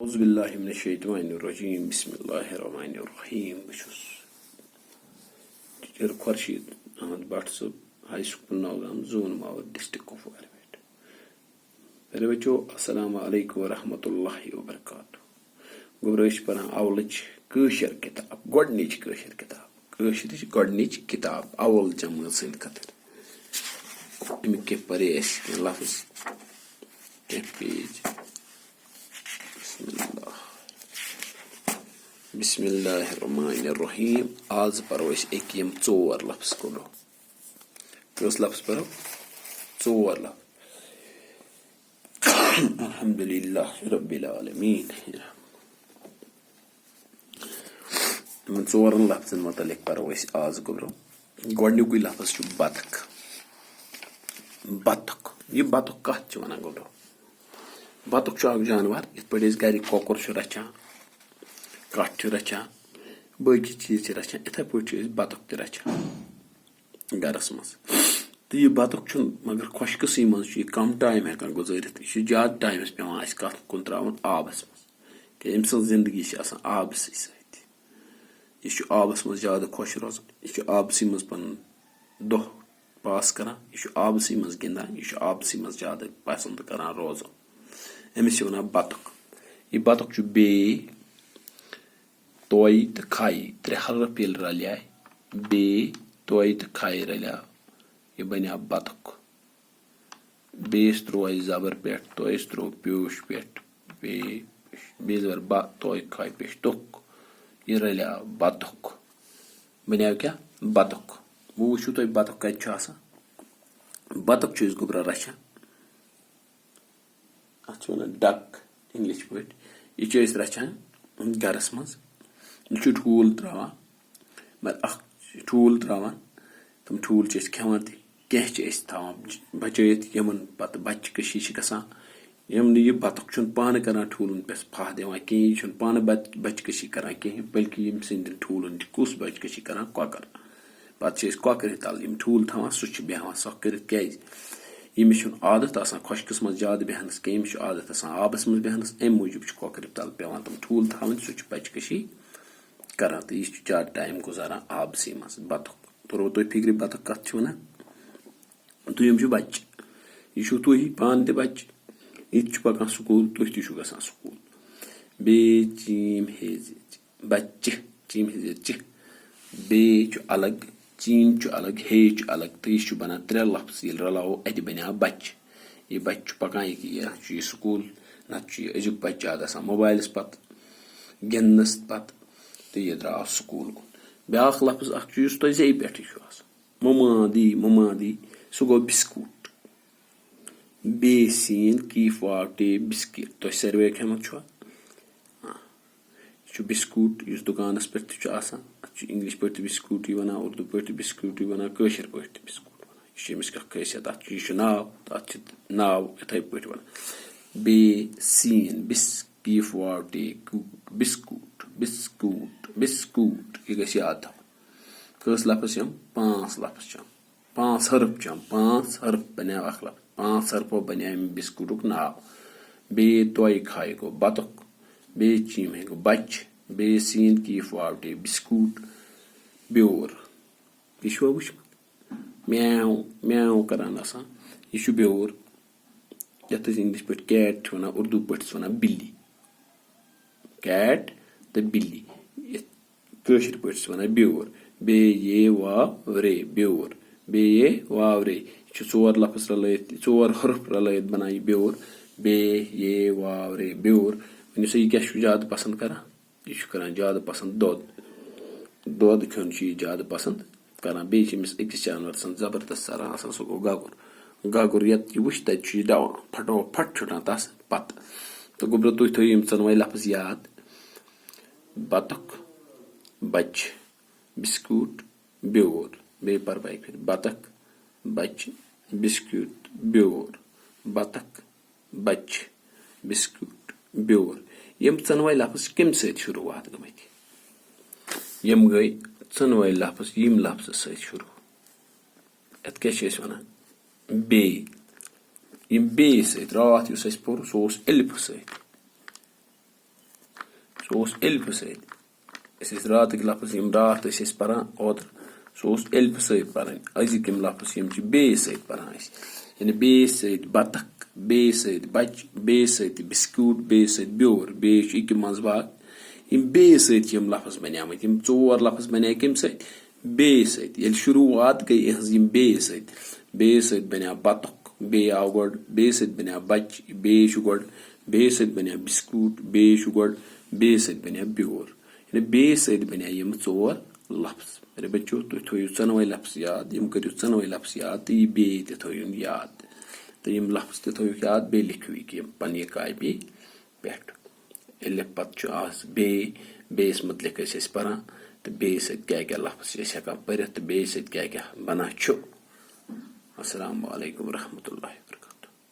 أعوذ بالله من الشيطان الرجيم بسم الله الرحمن الرحيم بشوس ٹیچر خورشید احمد بٹ صٲب ہائی سکول نوگام زون ماور ڈسٹرکٹ کپوارہ پہ بچو السلام علیکم ورحمۃ اللہ وبرکاتہ گوبرش پران اولچ کٲشر کتاب گۄڈنِچ کٲشر کتاب کٲشرٕچ گۄڈنِچ کتاب اول جمٲژ سٕنٛدۍ خٲطرٕ امیُک کینٛہہ پرے اَسہِ کینٛہہ لفظ کینٛہہ پیج بسم اللہ الرحمن الرحیم آز پرو أسۍ أکۍ یِم ژور لفظ کوٚڑو کٔژ لفظ پرو ژور لفظ الحمدللہ رب العالمین یِمن ژورن لفظن متعلق پرو أسۍ آز گوٚبرو گۄڈنیُکُے لفظ چھُ بطخ بطخ یہِ بطخ کتھ چھِ ونان گوٚبرو بطخ چھُ اکھ جانور یِتھ پٲٹھۍ أسۍ گرِ کۄکُر چھِ رچھان کٹھ چھِ رچھان باقٕے چیٖز چھِ رچھان یِتھے پٲٹھۍ چھِ أسۍ بطخ تہِ رچھان گرس منٛز تہٕ یہِ بطخ چھُنہٕ مگر خۄشکَسٕے منٛز چھُ یہِ کم ٹایم ہٮ۪کان گُزٲرِتھ یہِ چھُ زیادٕ ٹایمس پیٚوان اَسہِ کتھ کُن تراوُن آبس منٛز کیٛازِ أمۍ سٕنٛز زندگی چھِ آسان آبسٕے سۭتۍ یہِ چھُ آبس منٛز زیادٕ خۄش روزان یہِ چھُ آبسٕے منٛز پنُن دۄہ پاس کران یہِ چھُ آبسٕے منٛز گِنٛدان یہِ چھُ آبسٕے منٛز زیادٕ پسنٛد کران روزُن أمِس چھِ ونان بطخ یہِ بطخ چھُ بیٚیہِ توے تہٕ کھے ترٛےٚ حرف ییٚلہِ رلیاے بے توے تہٕ کھے رلیاو یہِ بنیٛاو بطخ بیٚیِس تروو اَسہِ زبر پٮ۪ٹھ تویس تروو پیوٗش پٮ۪ٹھ بیٚیہِ زبر با توے کھے پیش تُک یہِ رلیاو بطخ بنیٛاو کیٛاہ بطخ وۄنۍ وٕچھِو تُہۍ بطخ کتہِ چھُ آسان بطخ چھِ أسۍ گوٚبرا رچھان اتھ چھِ ونان ڈک انگلش پٲٹھۍ یہِ چھِ أسۍ رچھان گرس منٛز یہِ چھُ ٹھوٗل تراوان مگر اکھ ٹھوٗل تراوان تِم ٹھوٗل چھِ أسۍ کھٮ۪وان تہِ کینٛہہ چھِ أسۍ تھاوان بچٲیِتھ یِمن پتہٕ بچہِ کٔشی چھِ گژھان یِم نہٕ یہِ بطخ چھُنہٕ پانہٕ کران ٹھوٗلن پٮ۪ٹھ پھاہ دِوان کِہیٖنۍ یہِ چھُنہٕ پانہٕ بچہِ کٔشی کران کِہیٖنۍ بٔلکہِ یِم سٕنٛدٮ۪ن ٹھوٗلن چھِ کُس بچہِ کٔشی کران کۄکر پتہٕ چھِ أسۍ کۄکرِ تل یِم ٹھوٗل تھاوان سُہ چھُ بیٚہوان سۄ کٔرِتھ کیٛازِ ییٚمِس چھُنہٕ عادت آسان خۄشکس منٛز زیادٕ بیٚہنس کینٛہہ أمِس چھُ عادت آسان آبس منٛز بیٚہنس امہِ موٗجوٗب چھُ کۄکرِ تل پیٚوان تِم ٹھوٗل تھاوٕنۍ سُہ چھُ بچہِ کٔشی کران تہٕ یہِ چھُ زیادٕ ٹایم گُزاران آبسٕے منٛز بطخ توٚروٕ تۄہہِ فِکرِ بطخ کتھ چھِ ونان دوٚیِم چھُ بچہِ یہِ چھُو تُہۍ پانہٕ تہِ بچہِ یہِ تہِ چھُ پکان سکوٗل تُہۍ تہِ چھُو گژھان سکوٗل بیٚیہِ چیٖم ہیزِ بچہِ چیٖم ہیزِ چہِ بیٚیہِ چھُ الگ چیٖن چھُ الگ ہے چھُ الگ تہٕ یہِ چھُ بنان ترٛےٚ لفظ ییٚلہِ رلاوو اتہِ بنیٛاو بچہِ یہِ بچہِ چھُ پکان یہِ چھُ یہِ سکوٗل نتہٕ چھُ یہِ أزیُک بچہِ زیادٕ آسان موبایلس پتہٕ گِنٛدنس پتہٕ تہٕ یہِ درٛاو سکوٗل کُن بیٛاکھ لفظ اکھ چھُ یُس تۄہہِ زیٚیہِ پٮ۪ٹھٕے چھُ آسان مُمادی سُہ گوٚو بِسکوٗٹ بے سیٖن کیٖف واو ٹے بِسکِٹ تۄہہِ ساروے کھیوٚمُت چھُوا یہِ چھُ بِسکوٗٹ یُس دُکانس پٮ۪ٹھ تہِ چھُ آسان اتھ چھُ انگلش پٲٹھۍ تہِ بِسکوٗٹٕے ونان اردوٗ پٲٹھۍ تہِ بِسکوٗٹٕے ونان کٲشِر پٲٹھۍ تہِ بِسکوٗٹ ونان یہِ چھُ أمِس کانٛہہ خٲصیت اتھ چھُ یہِ چھُ ناو تہٕ اتھ چھُ ناو یِتھے پٲٹھۍ ونان بے سیٖن بِس کیٖف واو ٹے بِسکوٗٹ بِسکوٗٹ بِسکوٗٹ یہِ گژھِ یاد تھاوُن کٔژ لفظ چھِ یِم 5 لفظ چھِ یِم 5 حرف چھِ یِم 5 حرف بنیٛاو اکھ لفظ 5 حرفو بنیٛاو امہِ بِسکوٗٹُک ناو بیٚیہِ توے کھے گوٚو بطخ بیٚیہِ چیٖمے گوٚو بچہِ بیٚیہِ سیٖن کیٖف واو ٹے بِسکوٗٹ بیور یہِ چھُوا وٕچھمُت میاو میاو کران آسان یہِ چھُ بیور یتھ أسۍ انگلش پٲٹھۍ کیٹ چھِ ونان اردوٗ پٲٹھۍ چھِس ونان بِلی کیٹ تہٕ بِلی کٲشِر پٲٹھۍ چھِس ونان بیور بیٚیہِ واو رے بیور بیٚیہِ واو رے یہِ چھُ 4 لفظ رلٲیِتھ 4 حرف رلٲیِتھ بنان یہِ بیور بیٚیہِ واو رے بیور ؤنِو سا یہِ کیٛاہ چھُ زیادٕ پسنٛد کران یہِ چھُ کران زیادٕ پسنٛد دۄد کھیوٚن چھُ یہِ زیادٕ پسنٛد کران بیٚیہِ چھِ أمِس أکِس جانور سٕنٛز زبردست سران آسان سُہ گوٚو گگُر ییٚتہِ یہِ وٕچھِ تتہِ چھُ یہِ دون پھٹوپھٹ چھُٹان تس پتہٕ تہٕ گوٚبرا تُہۍ تھٲیِو یِم ژۄنوَے لفظ یاد بطخ بچہِ بِسکوٗٹ بیور بیٚیہِ پرٕ بہٕ اکہِ پھِرِ بطخ بچہِ بِسکوٗٹ بیور بطخ بچہِ بِسکوٗٹ بیور یِم ژۄنوَے لفظ کمہِ سۭتۍ شروٗعات گٔمٕتۍ یِم گٔے ژۄنوَے لفظ ییٚمہِ لفظہٕ سۭتۍ شروٗع یتھ کیٛاہ چھِ أسۍ ونان بے یِم بیٚیہِ سۭتۍ راتھ یُس اَسہِ پوٚر سُہ اوس الفہٕ سۭتۍ سُہ اوس اِلفہٕ سۭتۍ. أسۍ ٲسۍ راتٕکۍ لفظ یِم راتھ ٲسۍ أسۍ پران اوترٕ سُہ اوس اِلفہٕ سۭتۍ پرٕنۍ. أزِکۍ یِم لفظ یِم چھِ بیٚیِس سۭتۍ پران أسۍ. یعنی بیٚیِس سۭتۍ بطخ, بیٚیِس سۭتۍ بچہِ, بیٚیِس سۭتۍ بِسکوٗٹ, بیٚیِس سۭتۍ بیور, بیٚیِس چھُ اِکہِ منٛز باگ. یِم بیٚیِس سۭتۍ چھِ یِم لفظ بنیمٕتۍ. یِم 4 لفظ بنے کَمہِ سۭتۍ؟ بیٚیِس سۭتۍ. ییٚلہِ شروٗعات گٔے یِہٕنٛز یِم بیٚیِس سۭتۍ. بیٚیِس سۭتۍ بنیو بطخ, بیٚیہِ آو گۄڈٕ, بیٚیِس سۭتۍ بنیو بچہِ, بیٚیہِ چھُ گۄڈٕ, بیٚیِس سۭتۍ بنیو بِسکوٗٹ, بیٚیہِ چھُ گۄڈٕ, بیٚیِس سۭتۍ بنیو بیور. یعنی بیٚیِس سۭتۍ بنے یِم 4 لفظ. میرے بچو تُہۍ تھٲیِو ژۄنوَے لفظ یاد. یِم کٔرِو ژۄنوَے لفظ یاد تہٕ یہِ بیٚیہِ تہِ تھٲیِو یاد. تہٕ یِم لفظ تہِ تھٲیِو یاد. بیٚیہِ لیکھِو یہِ پننہِ کاپی پٮ۪ٹھ. ییٚلہِ پتہٕ چھُ آز بیٚیہِ, بیٚیِس متعلق ٲسۍ أسۍ پران تہٕ بیٚیِس سۭتۍ کیٛاہ کیٛاہ لفظ چھِ أسۍ ہٮ۪کان پٔرِتھ تہٕ بیٚیِس سۭتۍ کیٛاہ کیٛاہ بنان چھُ. السلام علیکم ورحمتہ اللہ وبرکاتہ.